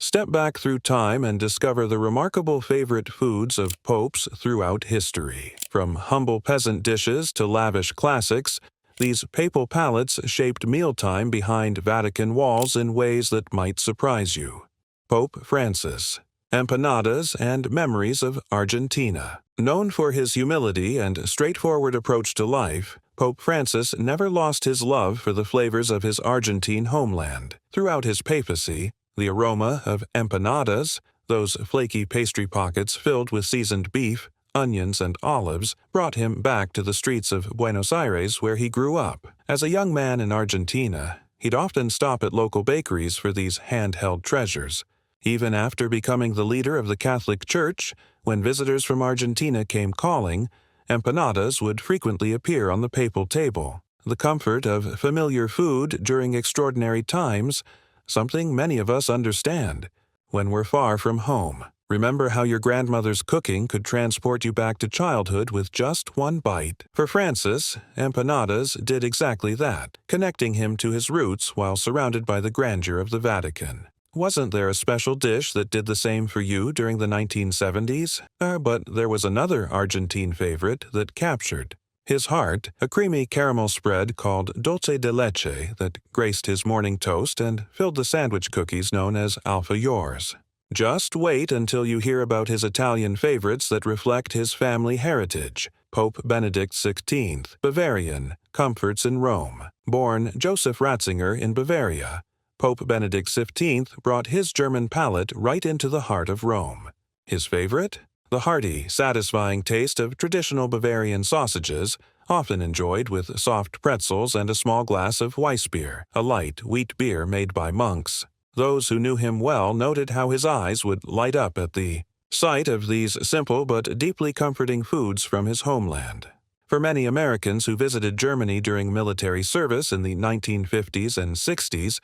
Step back through time and discover the remarkable favorite foods of popes throughout history. From humble peasant dishes to lavish classics, these papal palates shaped mealtime behind Vatican walls in ways that might surprise you. Pope Francis. Empanadas and Memories of Argentina. Known for his humility and straightforward approach to life, Pope Francis never lost his love for the flavors of his Argentine homeland. Throughout his papacy, the aroma of empanadas, those flaky pastry pockets filled with seasoned beef, onions, and olives, brought him back to the streets of Buenos Aires where he grew up. As a young man in Argentina, he'd often stop at local bakeries for these handheld treasures. Even after becoming the leader of the Catholic Church, when visitors from Argentina came calling, empanadas would frequently appear on the papal table. The comfort of familiar food during extraordinary times, something many of us understand when we're far from home. Remember how your grandmother's cooking could transport you back to childhood with just one bite. For Francis, empanadas did exactly that, connecting him to his roots while surrounded by the grandeur of the Vatican. Wasn't there a special dish that did the same for you during the 1970s? But there was another Argentine favorite that captured his heart, a creamy caramel spread called dulce de leche that graced his morning toast and filled the sandwich cookies known as alfajores. Just wait until you hear about his Italian favorites that reflect his family heritage. Pope Benedict XVI, Bavarian, comforts in Rome. Born Joseph Ratzinger in Bavaria, Pope Benedict XV brought his German palate right into the heart of Rome. His favorite? The hearty, satisfying taste of traditional Bavarian sausages, often enjoyed with soft pretzels and a small glass of Weissbier, a light, wheat beer made by monks. Those who knew him well noted how his eyes would light up at the sight of these simple but deeply comforting foods from his homeland. For many Americans who visited Germany during military service in the 1950s and 60s,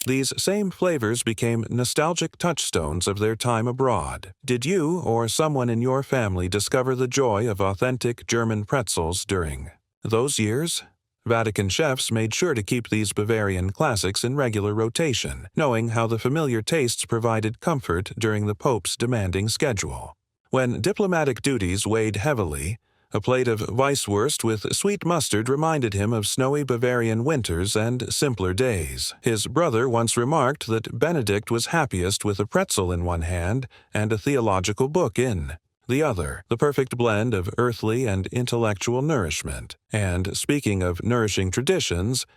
these same flavors became nostalgic touchstones of their time abroad. Did you or someone in your family discover the joy of authentic German pretzels during those years? Vatican chefs made sure to keep these Bavarian classics in regular rotation, knowing how the familiar tastes provided comfort during the Pope's demanding schedule. When diplomatic duties weighed heavily, a plate of Weisswurst with sweet mustard reminded him of snowy Bavarian winters and simpler days. His brother once remarked that Benedict was happiest with a pretzel in one hand and a theological book in the other, the perfect blend of earthly and intellectual nourishment. And speaking of nourishing traditions,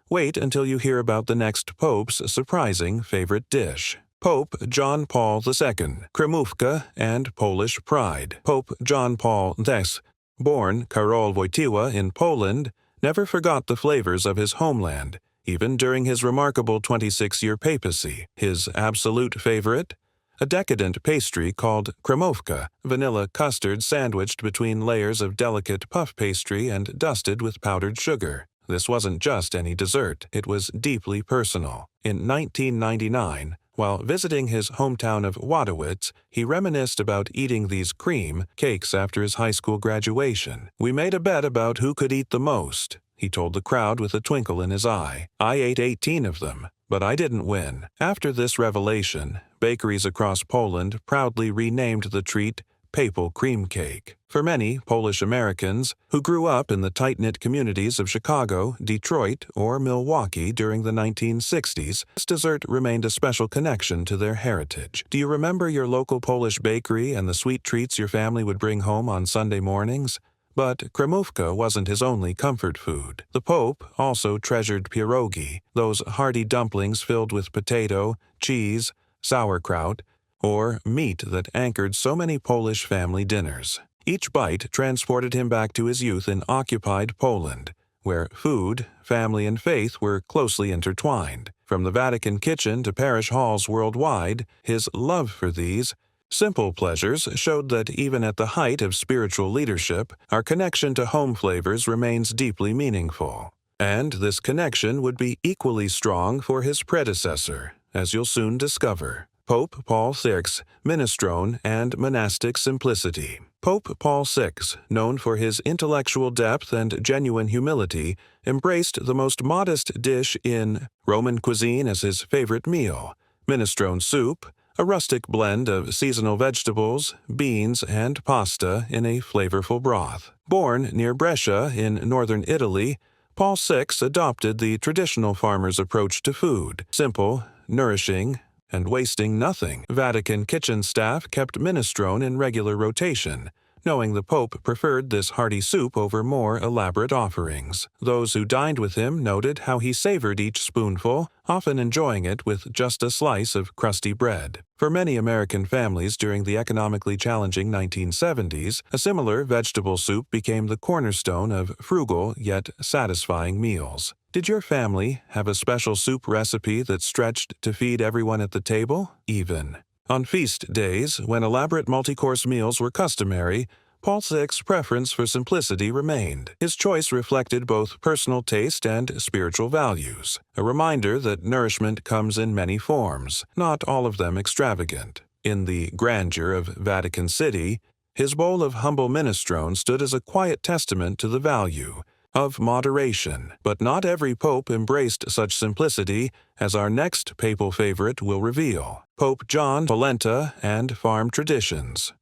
wait until you hear about the next Pope's surprising favorite dish. Pope John Paul II, Kremówka and Polish pride. Pope John Paul X, born Karol Wojtyła in Poland, never forgot the flavors of his homeland, even during his remarkable 26-year papacy. His absolute favorite? A decadent pastry called Kremówka, vanilla custard sandwiched between layers of delicate puff pastry and dusted with powdered sugar. This wasn't just any dessert, it was deeply personal. In 1999, while visiting his hometown of Wadowice, he reminisced about eating these cream cakes after his high school graduation. "We made a bet about who could eat the most," he told the crowd with a twinkle in his eye. "I ate 18 of them, but I didn't win." After this revelation, bakeries across Poland proudly renamed the treat Papal Cream Cake. For many Polish Americans who grew up in the tight-knit communities of Chicago, Detroit, or Milwaukee during the 1960s, this dessert remained a special connection to their heritage. Do you remember your local Polish bakery and the sweet treats your family would bring home on Sunday mornings? But Kremówka wasn't his only comfort food. The Pope also treasured pierogi, those hearty dumplings filled with potato, cheese, sauerkraut, or meat that anchored so many Polish family dinners. Each bite transported him back to his youth in occupied Poland, where food, family, and faith were closely intertwined. From the Vatican kitchen to parish halls worldwide, his love for these simple pleasures showed that even at the height of spiritual leadership, our connection to home flavors remains deeply meaningful. And this connection would be equally strong for his predecessor, as you'll soon discover. Pope Paul VI, Minestrone and Monastic Simplicity. Pope Paul VI, known for his intellectual depth and genuine humility, embraced the most modest dish in Roman cuisine as his favorite meal, minestrone soup, a rustic blend of seasonal vegetables, beans, and pasta in a flavorful broth. Born near Brescia in northern Italy, Paul VI adopted the traditional farmer's approach to food: simple, nourishing, and wasting nothing. Vatican kitchen staff kept minestrone in regular rotation, knowing the Pope preferred this hearty soup over more elaborate offerings. Those who dined with him noted how he savored each spoonful, often enjoying it with just a slice of crusty bread. For many American families during the economically challenging 1970s, a similar vegetable soup became the cornerstone of frugal yet satisfying meals. Did your family have a special soup recipe that stretched to feed everyone at the table? Even on feast days, when elaborate multi-course meals were customary, Paul VI's preference for simplicity remained. His choice reflected both personal taste and spiritual values, a reminder that nourishment comes in many forms, not all of them extravagant. In the grandeur of Vatican City, his bowl of humble minestrone stood as a quiet testament to the value of moderation. But not every pope embraced such simplicity, as our next papal favorite will reveal: Pope John, Polenta, and farm traditions.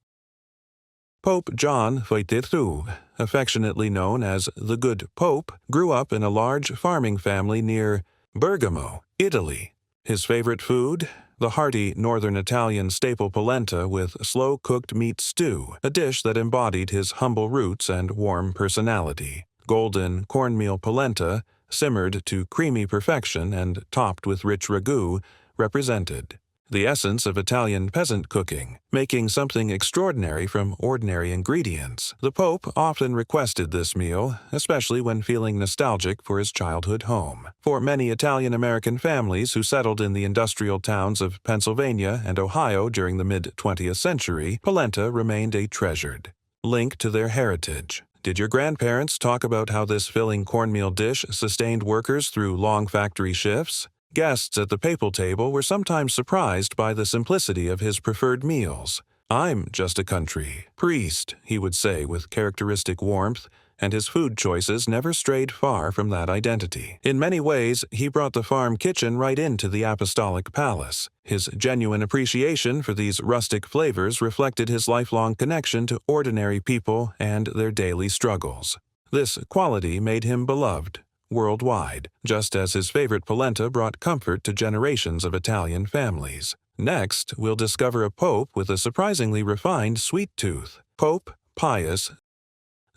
Pope John XXIII, affectionately known as the Good Pope, grew up in a large farming family near Bergamo, Italy. His favorite food? The hearty northern Italian staple polenta with slow-cooked meat stew, a dish that embodied his humble roots and warm personality. Golden cornmeal polenta, simmered to creamy perfection and topped with rich ragu, represented the essence of Italian peasant cooking, making something extraordinary from ordinary ingredients. The Pope often requested this meal, especially when feeling nostalgic for his childhood home. For many Italian-American families who settled in the industrial towns of Pennsylvania and Ohio during the mid-20th century, polenta remained a treasured link to their heritage. Did your grandparents talk about how this filling cornmeal dish sustained workers through long factory shifts? Guests at the papal table were sometimes surprised by the simplicity of his preferred meals. "I'm just a country priest," he would say with characteristic warmth, and his food choices never strayed far from that identity. In many ways, he brought the farm kitchen right into the apostolic palace. His genuine appreciation for these rustic flavors reflected his lifelong connection to ordinary people and their daily struggles. This quality made him beloved worldwide, just as his favorite polenta brought comfort to generations of Italian families. Next, we'll discover a pope with a surprisingly refined sweet tooth: Pope Pius,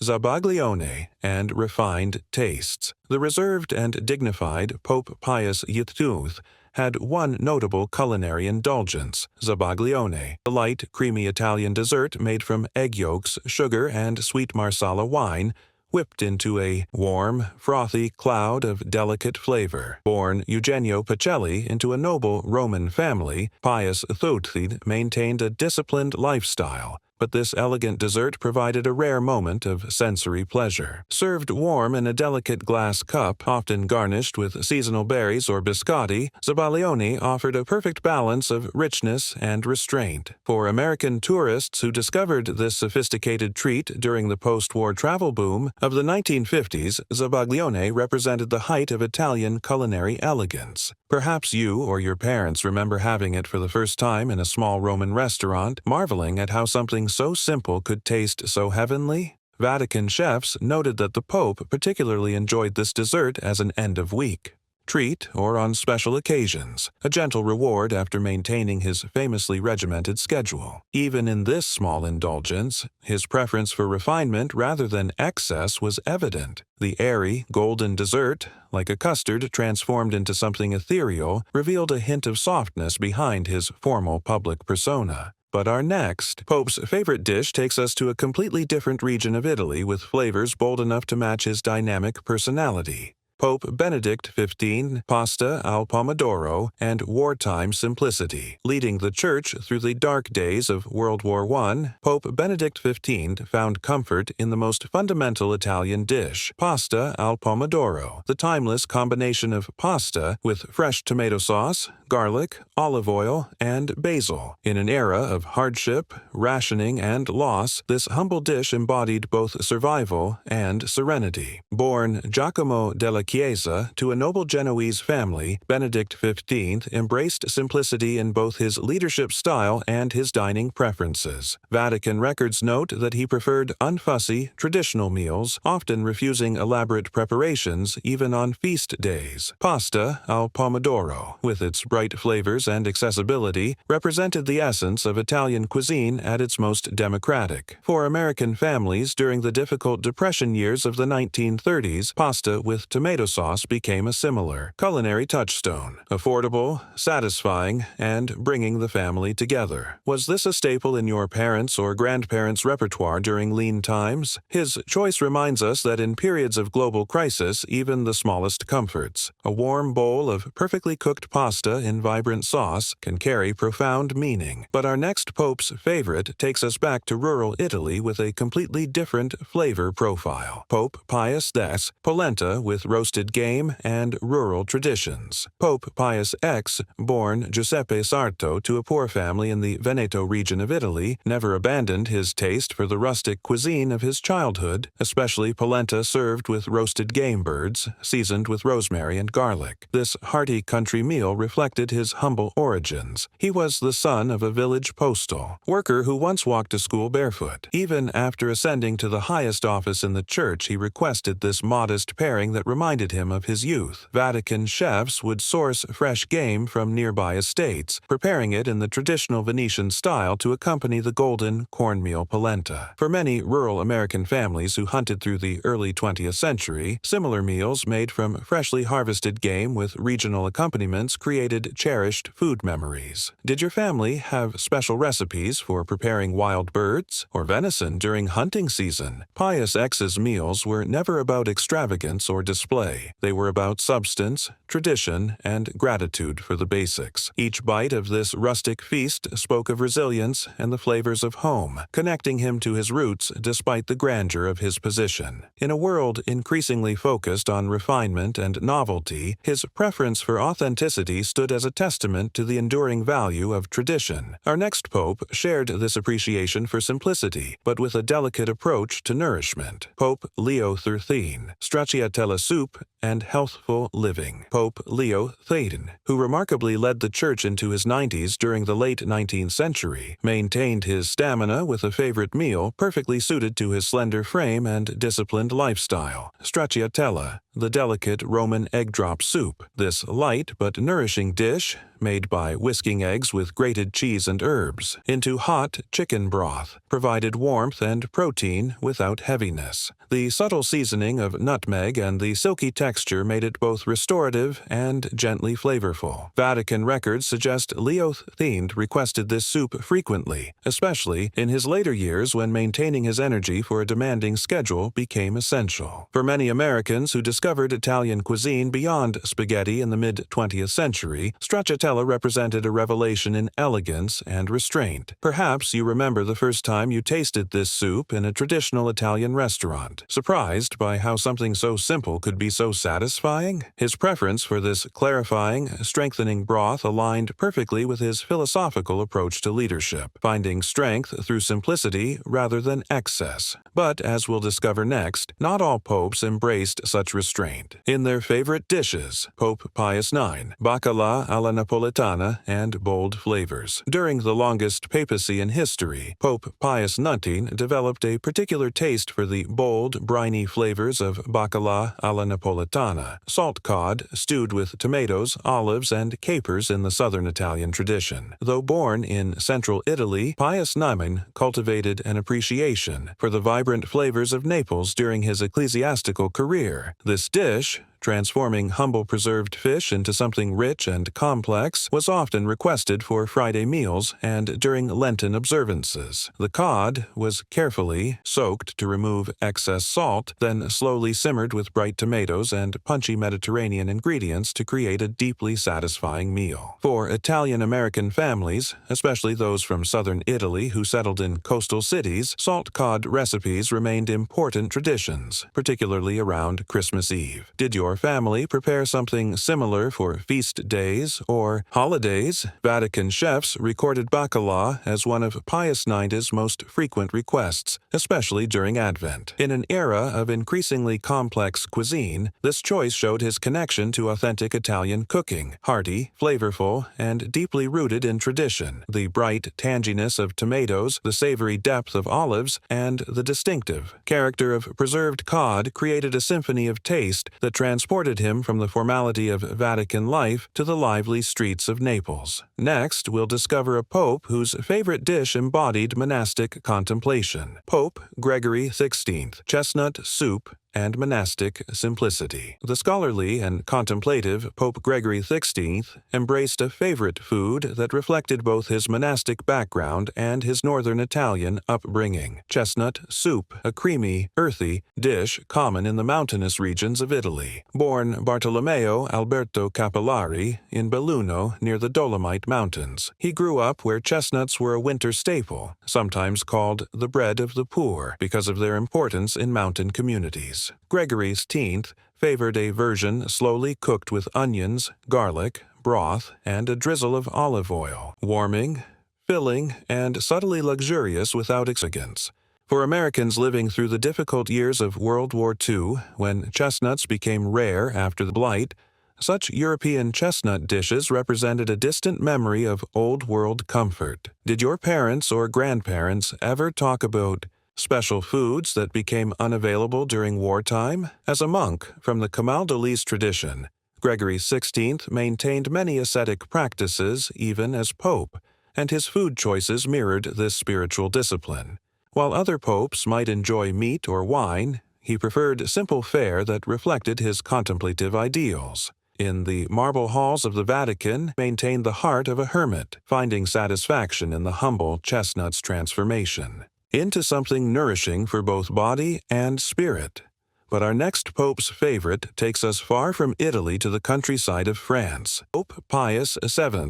Zabaglione, and refined tastes. The reserved and dignified Pope Pius XIII had one notable culinary indulgence: Zabaglione, a light, creamy Italian dessert made from egg yolks, sugar, and sweet Marsala wine, whipped into a warm, frothy cloud of delicate flavor. Born Eugenio Pacelli into a noble Roman family, Pius XIII maintained a disciplined lifestyle, but this elegant dessert provided a rare moment of sensory pleasure. Served warm in a delicate glass cup, often garnished with seasonal berries or biscotti, Zabaglione offered a perfect balance of richness and restraint. For American tourists who discovered this sophisticated treat during the post-war travel boom of the 1950s, Zabaglione represented the height of Italian culinary elegance. Perhaps you or your parents remember having it for the first time in a small Roman restaurant, marveling at how something so simple could taste so heavenly. Vatican chefs noted that the Pope particularly enjoyed this dessert as an end-of-week treat or on special occasions, a gentle reward after maintaining his famously regimented schedule. Even in this small indulgence, his preference for refinement rather than excess was evident. The airy, golden dessert, like a custard transformed into something ethereal, revealed a hint of softness behind his formal public persona. But our next Pope's favorite dish takes us to a completely different region of Italy with flavors bold enough to match his dynamic personality. Pope Benedict XV, pasta al Pomodoro, and wartime simplicity. Leading the Church through the dark days of World War I, Pope Benedict XV found comfort in the most fundamental Italian dish, pasta al Pomodoro, the timeless combination of pasta with fresh tomato sauce, garlic, olive oil, and basil. In an era of hardship, rationing, and loss, this humble dish embodied both survival and serenity. Born Giacomo della Chiesa to a noble Genoese family, Benedict XV embraced simplicity in both his leadership style and his dining preferences. Vatican records note that he preferred unfussy, traditional meals, often refusing elaborate preparations even on feast days. Pasta al Pomodoro, with its bright flavors and accessibility, represented the essence of Italian cuisine at its most democratic. For American families during the difficult Depression years of the 1930s, pasta with tomato sauce became a similar culinary touchstone. Affordable, satisfying, and bringing the family together. Was this a staple in your parents' or grandparents' repertoire during lean times? His choice reminds us that in periods of global crisis, even the smallest comforts, a warm bowl of perfectly cooked pasta in vibrant sauce, can carry profound meaning. But our next Pope's favorite takes us back to rural Italy with a completely different flavor profile. Pope Pius X, polenta with roasted game and rural traditions. Pope Pius X, born Giuseppe Sarto to a poor family in the Veneto region of Italy, never abandoned his taste for the rustic cuisine of his childhood, especially polenta served with roasted game birds, seasoned with rosemary and garlic. This hearty country meal reflected his humble origins. He was the son of a village postal worker who once walked to school barefoot. Even after ascending to the highest office in the church, he requested this modest pairing that reminded him of his youth. Vatican chefs would source fresh game from nearby estates, preparing it in the traditional Venetian style to accompany the golden cornmeal polenta. For many rural American families who hunted through the early 20th century, similar meals made from freshly harvested game with regional accompaniments created cherished food memories. Did your family have special recipes for preparing wild birds or venison during hunting season? Pius X's meals were never about extravagance or display. They were about substance, tradition, and gratitude for the basics. Each bite of this rustic feast spoke of resilience and the flavors of home, connecting him to his roots despite the grandeur of his position. In a world increasingly focused on refinement and novelty, his preference for authenticity stood as a testament to the enduring value of tradition. Our next pope shared this appreciation for simplicity, but with a delicate approach to nourishment. Pope Leo XIII, Stracciatella soup and healthful living. Pope Leo XIII, who remarkably led the church into his 90s during the late 19th century, maintained his stamina with a favorite meal perfectly suited to his slender frame and disciplined lifestyle: stracciatella, the delicate Roman egg drop soup. This light but nourishing dish, made by whisking eggs with grated cheese and herbs into hot chicken broth, provided warmth and protein without heaviness. The subtle seasoning of nutmeg and the silky texture made it both restorative and gently flavorful. Vatican records suggest Leo XIII requested this soup frequently, especially in his later years when maintaining his energy for a demanding schedule became essential. For many Americans who discovered Italian cuisine beyond spaghetti in the mid-20th century, stracciatella represented a revelation in elegance and restraint. Perhaps you remember the first time you tasted this soup in a traditional Italian restaurant, surprised by how something so simple could be so satisfying. His preference for this clarifying, strengthening broth aligned perfectly with his philosophical approach to leadership, finding strength through simplicity rather than excess. But, as we'll discover next, not all popes embraced such restraint. In their favorite dishes, Pope Pius IX, Baccalà alla Napoletana, and bold flavors. During the longest papacy in history, Pope Pius IX developed a particular taste for the bold, briny flavors of Baccalà alla Napoletana, salt cod stewed with tomatoes, olives, and capers in the southern Italian tradition. Though born in central Italy, Pius IX cultivated an appreciation for the vibrant flavors of Naples during his ecclesiastical career. This dish, transforming humble preserved fish into something rich and complex, was often requested for Friday meals and during Lenten observances. The cod was carefully soaked to remove excess salt, then slowly simmered with bright tomatoes and punchy Mediterranean ingredients to create a deeply satisfying meal. For Italian-American families, especially those from southern Italy who settled in coastal cities, salt cod recipes remained important traditions, particularly around Christmas Eve. Did your your family prepare something similar for feast days or holidays? Vatican chefs recorded Baccalà as one of Pius IX's most frequent requests, especially during Advent. In an era of increasingly complex cuisine, this choice showed his connection to authentic Italian cooking, hearty, flavorful, and deeply rooted in tradition. The bright tanginess of tomatoes, the savory depth of olives, and the distinctive character of preserved cod created a symphony of taste that transported him from the formality of Vatican life to the lively streets of Naples. Next, we'll discover a pope whose favorite dish embodied monastic contemplation. Pope Gregory XVI, chestnut soup and monastic simplicity. The scholarly and contemplative Pope Gregory XVI embraced a favorite food that reflected both his monastic background and his northern Italian upbringing. Chestnut soup, a creamy, earthy dish common in the mountainous regions of Italy. Born Bartolomeo Alberto Capillari in Belluno near the Dolomite Mountains, he grew up where chestnuts were a winter staple, sometimes called the bread of the poor because of their importance in mountain communities. Gregory X favored a version slowly cooked with onions, garlic, broth, and a drizzle of olive oil, warming, filling, and subtly luxurious without extravagance. For Americans living through the difficult years of World War II, when chestnuts became rare after the Blight, such European chestnut dishes represented a distant memory of old-world comfort. Did your parents or grandparents ever talk about special foods that became unavailable during wartime? As a monk from the Camaldolese tradition, Gregory XVI maintained many ascetic practices even as pope, and his food choices mirrored this spiritual discipline. While other popes might enjoy meat or wine, he preferred simple fare that reflected his contemplative ideals. In the marble halls of the Vatican, maintained the heart of a hermit, finding satisfaction in the humble chestnut's transformation into something nourishing for both body and spirit. But our next pope's favorite takes us far from Italy to the countryside of France. Pope Pius VII,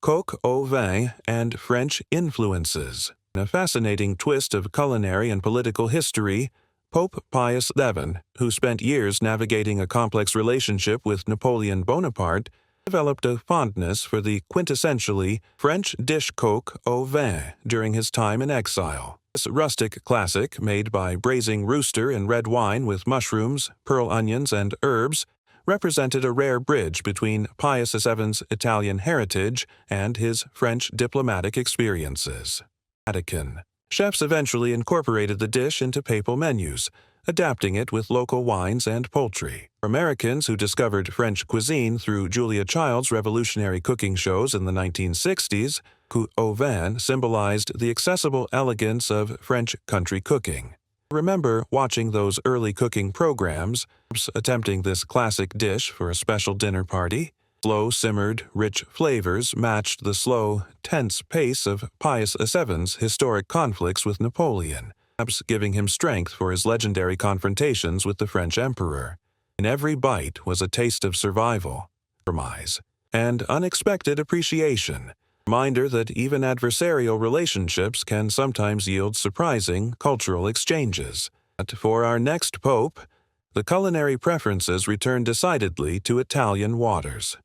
coq au vin and French influences. In a fascinating twist of culinary and political history, Pope Pius VII, who spent years navigating a complex relationship with Napoleon Bonaparte, developed a fondness for the quintessentially French dish coq au vin during his time in exile. This rustic classic, made by braising rooster in red wine with mushrooms, pearl onions, and herbs, represented a rare bridge between Pius VII's Italian heritage and his French diplomatic experiences. Vatican. Chefs eventually incorporated the dish into papal menus, adapting it with local wines and poultry. For Americans who discovered French cuisine through Julia Child's revolutionary cooking shows in the 1960s, coq au vin symbolized the accessible elegance of French country cooking. Remember watching those early cooking programs, attempting this classic dish for a special dinner party? Slow-simmered, rich flavors matched the slow, tense pace of Pius VII's historic conflicts with Napoleon, perhaps giving him strength for his legendary confrontations with the French emperor. In every bite was a taste of survival, compromise, and unexpected appreciation, a reminder that even adversarial relationships can sometimes yield surprising cultural exchanges. But for our next pope, the culinary preferences return decidedly to Italian waters.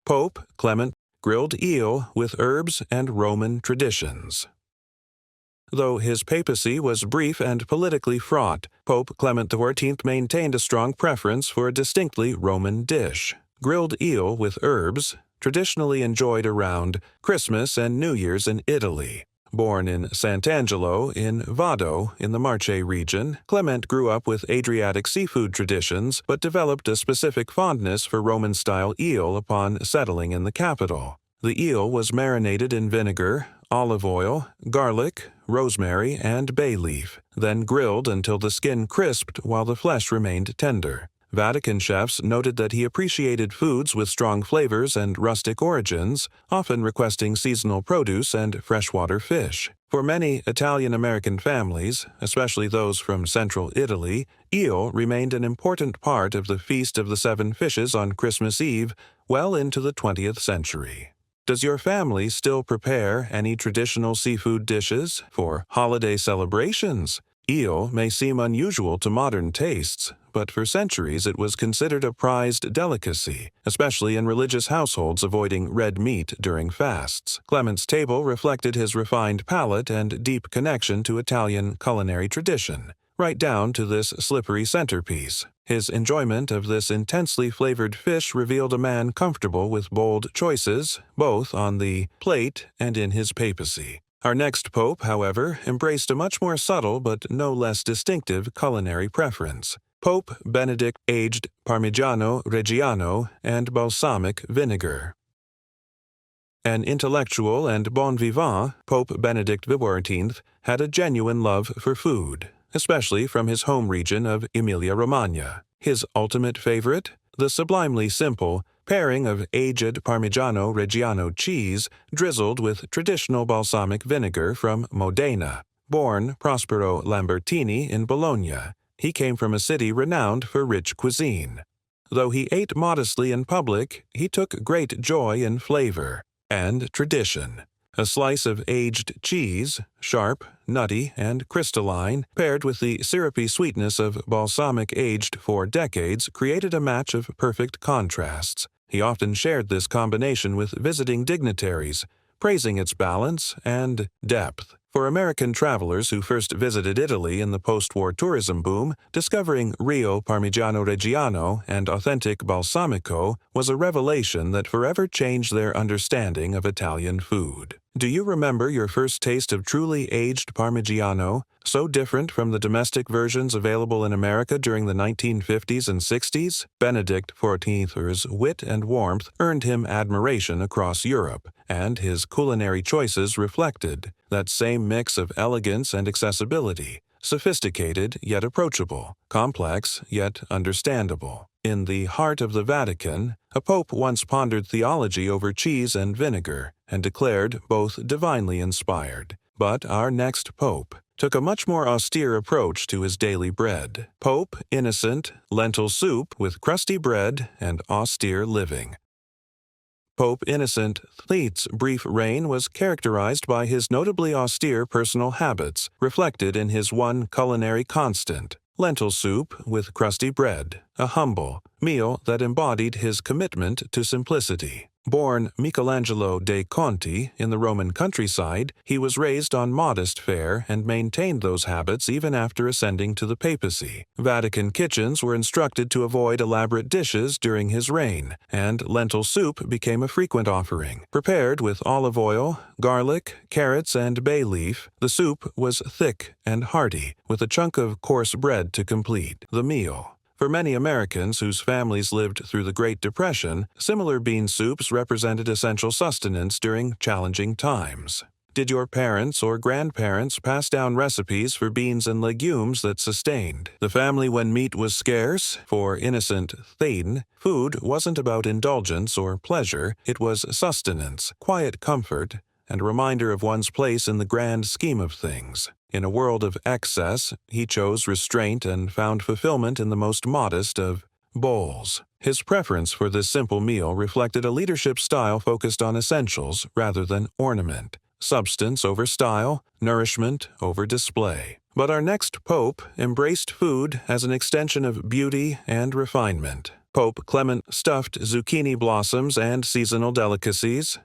Pope Clement, grilled eel with herbs and Roman traditions. Though his papacy was brief and politically fraught, Pope Clement XIV maintained a strong preference for a distinctly Roman dish. Grilled eel with herbs, traditionally enjoyed around Christmas and New Year's in Italy. Born in Sant'Angelo in Vado in the Marche region, Clement grew up with Adriatic seafood traditions but developed a specific fondness for Roman-style eel upon settling in the capital. The eel was marinated in vinegar, olive oil, garlic, rosemary, and bay leaf, then grilled until the skin crisped while the flesh remained tender. Vatican chefs noted that he appreciated foods with strong flavors and rustic origins, often requesting seasonal produce and freshwater fish. For many Italian-American families, especially those from central Italy, eel remained an important part of the Feast of the Seven Fishes on Christmas Eve well into the 20th century. Does your family still prepare any traditional seafood dishes for holiday celebrations? Eel may seem unusual to modern tastes, but for centuries it was considered a prized delicacy, especially in religious households avoiding red meat during fasts. Clement's table reflected his refined palate and deep connection to Italian culinary tradition, right down to this slippery centerpiece. His enjoyment of this intensely flavored fish revealed a man comfortable with bold choices, both on the plate and in his papacy. Our next pope, however, embraced a much more subtle but no less distinctive culinary preference. Pope Benedict aged Parmigiano-Reggiano and balsamic vinegar. An intellectual and bon vivant, Pope Benedict XIV had a genuine love for food, especially from his home region of Emilia-Romagna. His ultimate favorite? The sublimely simple pairing of aged Parmigiano-Reggiano cheese drizzled with traditional balsamic vinegar from Modena. Born Prospero Lambertini in Bologna, he came from a city renowned for rich cuisine. Though he ate modestly in public, he took great joy in flavor and tradition. A slice of aged cheese, sharp, nutty, and crystalline, paired with the syrupy sweetness of balsamic aged for decades, created a match of perfect contrasts. He often shared this combination with visiting dignitaries, praising its balance and depth. For American travelers who first visited Italy in the post-war tourism boom, discovering real Parmigiano-Reggiano and authentic balsamico was a revelation that forever changed their understanding of Italian food. Do you remember your first taste of truly aged Parmigiano, so different from the domestic versions available in America during the 1950s and 60s? Benedict XIV's wit and warmth earned him admiration across Europe, and his culinary choices reflected that same mix of elegance and accessibility, sophisticated yet approachable, complex yet understandable. In the heart of the Vatican, a pope once pondered theology over cheese and vinegar and declared both divinely inspired. But our next pope took a much more austere approach to his daily bread. Pope Innocent, lentil soup with crusty bread and austere living. Pope Innocent III's brief reign was characterized by his notably austere personal habits, reflected in his one culinary constant: lentil soup with crusty bread, a humble meal that embodied his commitment to simplicity. Born Michelangelo dei Conti in the Roman countryside, he was raised on modest fare and maintained those habits even after ascending to the papacy. Vatican kitchens were instructed to avoid elaborate dishes during his reign, and lentil soup became a frequent offering. Prepared with olive oil, garlic, carrots, and bay leaf, the soup was thick and hearty, with a chunk of coarse bread to complete the meal. For many Americans whose families lived through the Great Depression, similar bean soups represented essential sustenance during challenging times. Did your parents or grandparents pass down recipes for beans and legumes that sustained the family when meat was scarce? For Innocent III's, food wasn't about indulgence or pleasure, it was sustenance, quiet comfort, and a reminder of one's place in the grand scheme of things. In a world of excess, he chose restraint and found fulfillment in the most modest of bowls. His preference for this simple meal reflected a leadership style focused on essentials rather than ornament, substance over style, nourishment over display. But our next pope embraced food as an extension of beauty and refinement. Pope Clement stuffed zucchini blossoms and seasonal delicacies.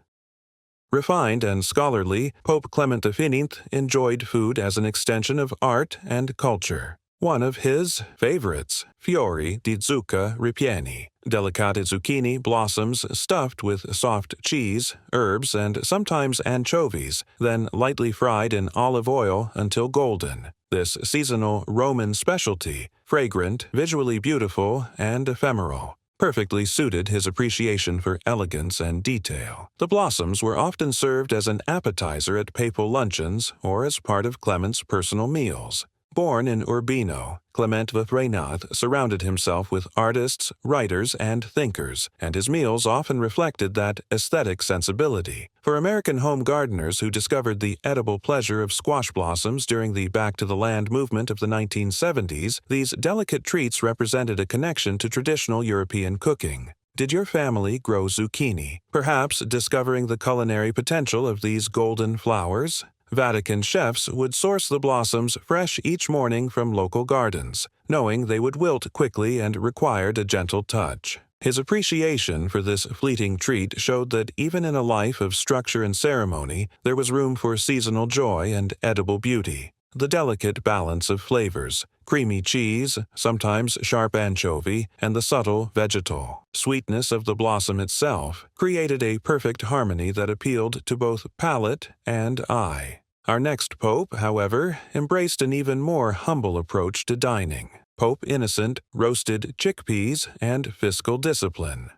Refined and scholarly, Pope Clement V enjoyed food as an extension of art and culture. One of his favorites, fiori di zucca ripieni, delicate zucchini blossoms stuffed with soft cheese, herbs, and sometimes anchovies, then lightly fried in olive oil until golden. This seasonal Roman specialty, fragrant, visually beautiful, and ephemeral, perfectly suited his appreciation for elegance and detail. The blossoms were often served as an appetizer at papal luncheons or as part of Clement's personal meals. Born in Urbino, Clement XIII surrounded himself with artists, writers, and thinkers, and his meals often reflected that aesthetic sensibility. For American home gardeners who discovered the edible pleasure of squash blossoms during the Back to the Land movement of the 1970s, these delicate treats represented a connection to traditional European cooking. Did your family grow zucchini, perhaps discovering the culinary potential of these golden flowers? Vatican chefs would source the blossoms fresh each morning from local gardens, knowing they would wilt quickly and required a gentle touch. His appreciation for this fleeting treat showed that even in a life of structure and ceremony, there was room for seasonal joy and edible beauty. The delicate balance of flavors, creamy cheese, sometimes sharp anchovy, and the subtle vegetal sweetness of the blossom itself created a perfect harmony that appealed to both palate and eye. Our next pope, however, embraced an even more humble approach to dining. Pope Innocent roasted chickpeas and fiscal discipline.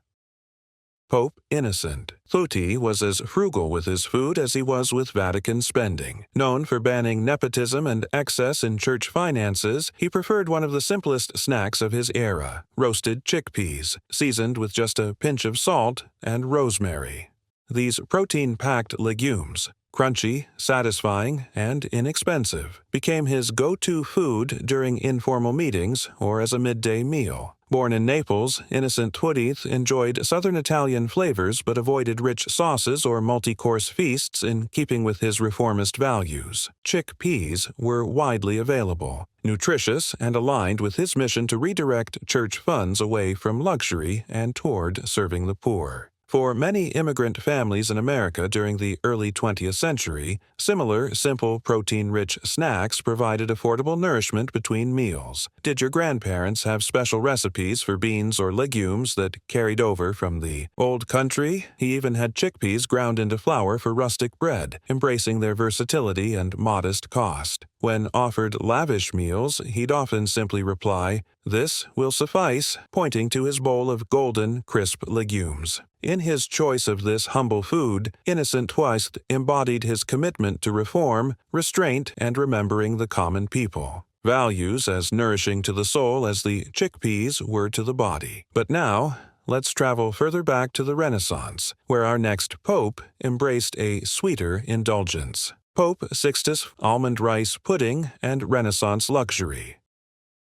Pope Innocent XIII was as frugal with his food as he was with Vatican spending. Known for banning nepotism and excess in church finances, he preferred one of the simplest snacks of his era, roasted chickpeas, seasoned with just a pinch of salt and rosemary. These protein-packed legumes, crunchy, satisfying, and inexpensive, became his go-to food during informal meetings or as a midday meal. Born in Naples, Innocent XIII enjoyed southern Italian flavors but avoided rich sauces or multi-course feasts in keeping with his reformist values. Chickpeas were widely available, nutritious, and aligned with his mission to redirect church funds away from luxury and toward serving the poor. For many immigrant families in America during the early 20th century, similar, simple, protein-rich snacks provided affordable nourishment between meals. Did your grandparents have special recipes for beans or legumes that carried over from the old country? He even had chickpeas ground into flour for rustic bread, embracing their versatility and modest cost. When offered lavish meals, he'd often simply reply, "This will suffice," pointing to his bowl of golden, crisp legumes. In his choice of this humble food, Innocent XII embodied his commitment to reform, restraint, and remembering the common people. Values as nourishing to the soul as the chickpeas were to the body. But now, let's travel further back to the Renaissance, where our next pope embraced a sweeter indulgence. Pope Sixtus almond rice pudding and Renaissance luxury.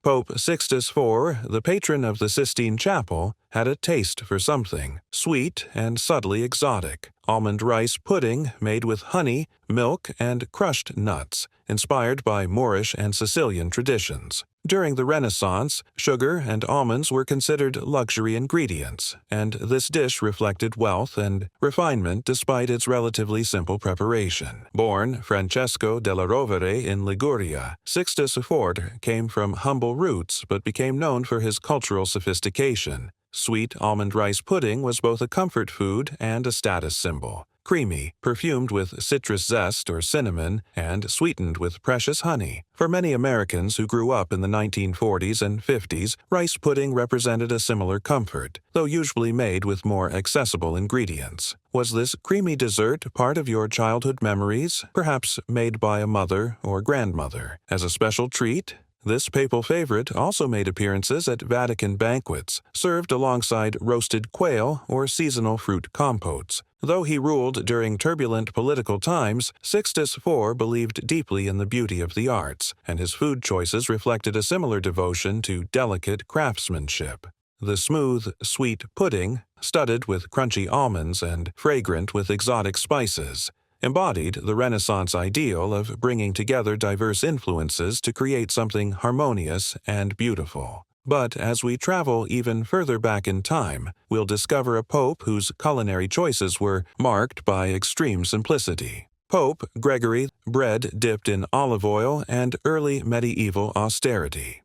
Pope Sixtus IV, the patron of the Sistine Chapel, had a taste for something sweet and subtly exotic. Almond rice pudding made with honey, milk, and crushed nuts, inspired by Moorish and Sicilian traditions. During the Renaissance, sugar and almonds were considered luxury ingredients, and this dish reflected wealth and refinement despite its relatively simple preparation. Born Francesco della Rovere in Liguria, Sixtus IV came from humble roots but became known for his cultural sophistication. Sweet almond rice pudding was both a comfort food and a status symbol. Creamy, perfumed with citrus zest or cinnamon, and sweetened with precious honey. For many Americans who grew up in the 1940s and 50s, rice pudding represented a similar comfort, though usually made with more accessible ingredients. Was this creamy dessert part of your childhood memories, perhaps made by a mother or grandmother? As a special treat? This papal favorite also made appearances at Vatican banquets, served alongside roasted quail or seasonal fruit compotes. Though he ruled during turbulent political times, Sixtus IV believed deeply in the beauty of the arts, and his food choices reflected a similar devotion to delicate craftsmanship. The smooth, sweet pudding, studded with crunchy almonds and fragrant with exotic spices, embodied the Renaissance ideal of bringing together diverse influences to create something harmonious and beautiful. But as we travel even further back in time, we'll discover a pope whose culinary choices were marked by extreme simplicity. Pope Gregory, bread dipped in olive oil and early medieval austerity.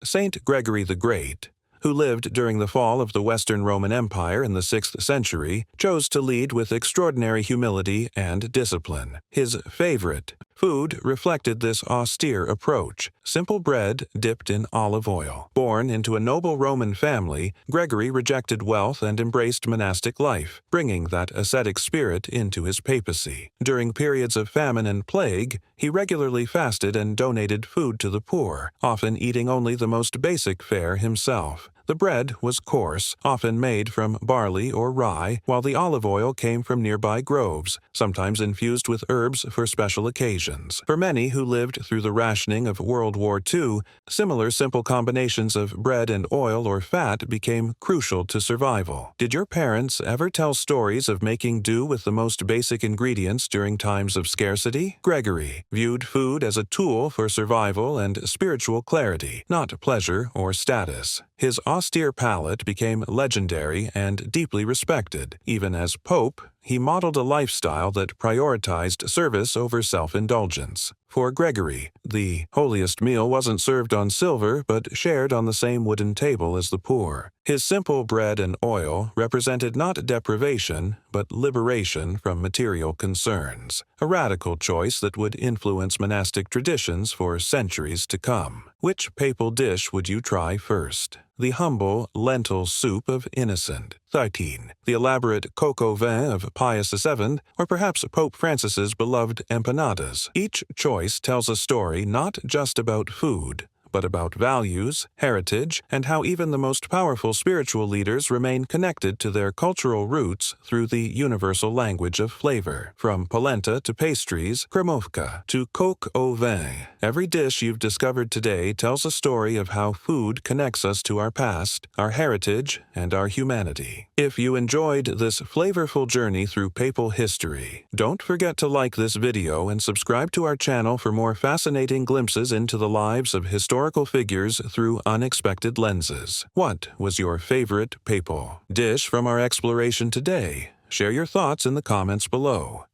Saint Gregory the Great, who lived during the fall of the Western Roman Empire in the 6th century, chose to lead with extraordinary humility and discipline. His favorite food reflected this austere approach, simple bread dipped in olive oil. Born into a noble Roman family, Gregory rejected wealth and embraced monastic life, bringing that ascetic spirit into his papacy. During periods of famine and plague, he regularly fasted and donated food to the poor, often eating only the most basic fare himself. The bread was coarse, often made from barley or rye, while the olive oil came from nearby groves, sometimes infused with herbs for special occasions. For many who lived through the rationing of World War II, similar simple combinations of bread and oil or fat became crucial to survival. Did your parents ever tell stories of making do with the most basic ingredients during times of scarcity? Gregory viewed food as a tool for survival and spiritual clarity, not pleasure or status. His austere palate became legendary and deeply respected. Even as Pope, he modeled a lifestyle that prioritized service over self-indulgence. For Gregory, the holiest meal wasn't served on silver but shared on the same wooden table as the poor. His simple bread and oil represented not deprivation but liberation from material concerns, a radical choice that would influence monastic traditions for centuries to come. Which papal dish would you try first? The humble lentil soup of Innocent XIII, the elaborate coq au vin of Pius VII, or perhaps Pope Francis's beloved empanadas. Each choice tells a story not just about food, but about values, heritage, and how even the most powerful spiritual leaders remain connected to their cultural roots through the universal language of flavor. From polenta to pastries, Kremówka to coq au vin, every dish you've discovered today tells a story of how food connects us to our past, our heritage, and our humanity. If you enjoyed this flavorful journey through papal history, don't forget to like this video and subscribe to our channel for more fascinating glimpses into the lives of historical figures through unexpected lenses. What was your favorite papal dish from our exploration today? Share your thoughts in the comments below.